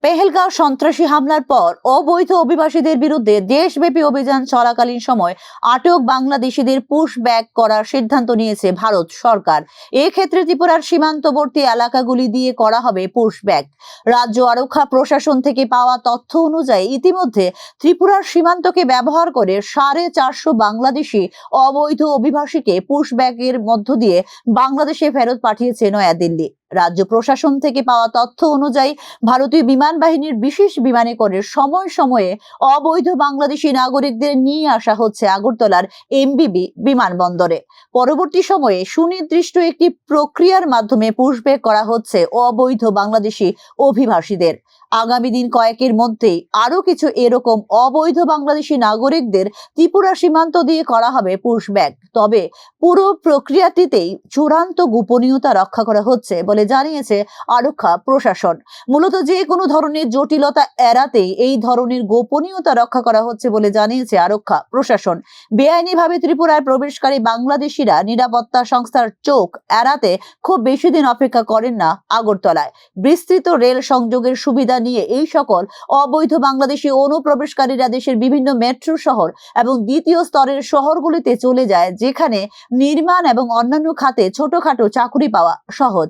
পেহেলগাঁও সন্ত্রাসী হামলার পর অবৈধ অভিবাসীদের বিরুদ্ধে দেশব্যাপী অভিযান চলাকালীন সময় আটক বাংলাদেশিদের পুশব্যাক করার সিদ্ধান্ত নিয়েছে ভারত সরকার। এক্ষেত্রে ত্রিপুরার সীমান্তবর্তী এলাকাগুলি দিয়ে করা হবে পুশব্যাক। রাজ্য আরক্ষা প্রশাসন থেকে পাওয়া তথ্য অনুযায়ী ইতিমধ্যে ত্রিপুরার সীমান্তকে ব্যবহার করে 450 বাংলাদেশি অবৈধ অভিবাসীকে পুশব্যাকের মধ্য দিয়ে বাংলাদেশে ফেরত পাঠিয়েছে নয়াদিল্লি। রাজ্য প্রশাসন থেকে পাওয়া তথ্য অনুযায়ী ভারতীয় বিমান বাহিনীর বিশেষ বিমানে করে সময়ে সময়ে অবৈধ বাংলাদেশি নাগরিকদের নিয়ে আসা হচ্ছে আগরতলার এমবিবি বিমানবন্দরে। পরবর্তী সময়ে সুনির্দিষ্ট একটি প্রক্রিয়ার মাধ্যমে পুশব্যাক করা হচ্ছে অবৈধ বাংলাদেশি অভিবাসীদের। আগামী দিন কয়েকের মধ্যেই আরো কিছু এরকম অবৈধ বাংলাদেশি নাগরিকদের ত্রিপুরা সীমান্ত দিয়ে করা হবে পুশব্যাক। তবে পুরো প্রক্রিয়াটিতেই চূড়ান্ত গোপনীয়তা রক্ষা করা হচ্ছে বলে জানিয়েছে আরক্ষা প্রশাসন। মূলত যে কোনো ধরনের জটিলতা এড়াতে এই ধরনের গোপনীয়তা রক্ষা করা হচ্ছে বলে জানিয়েছে আরক্ষা প্রশাসন। বেআইনিভাবে ত্রিপুরায় প্রবেশকারী বাংলাদেশিরা নিরাপত্তা সংস্থার চোখ এড়াতে খুব বেশি দিন অপেক্ষা করেন না আগরতলায়। বিস্তৃত রেল সংযোগের সুবিধা নিয়ে এই সকল অবৈধ বাংলাদেশি অনুপ্রবেশকারীরা দেশের বিভিন্ন মেট্রো শহর এবং দ্বিতীয় স্তরের শহরগুলিতে চলে যায়, যেখানে নির্মাণ এবং অন্যান্য খাতে ছোটখাটো চাকরি পাওয়া সহজ।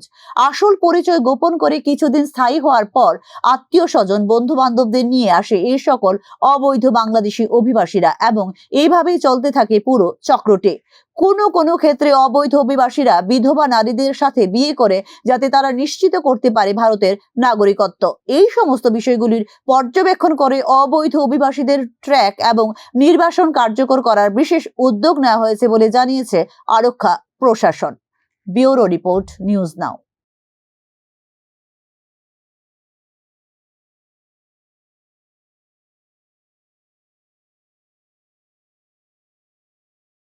আসল পরিচয় গোপন করে কিছুদিন স্থায়ী হওয়ার পর আত্মীয় স্বজন বন্ধু বান্ধবদের নিয়ে আসে এই সকল অবৈধ বাংলাদেশি অভিবাসীরা এবং এইভাবেই চলতে থাকে পুরো চক্রটি। কোনো ক্ষেত্রে অবৈধ অভিবাসীরা বিধবা নারীদের সাথে বিয়ে করে যাতে তারা নিশ্চিত করতে পারে ভারতের নাগরিকত্ব। এই সমস্ত বিষয়গুলির পর্যবেক্ষণ করে অবৈধ অভিবাসীদের ট্র্যাক এবং নির্বাসন কার্যকর করার বিশেষ উদ্যোগ নেওয়া হয়েছে বলে জানিয়েছে আরক্ষা প্রশাসন। Bureau report, news now.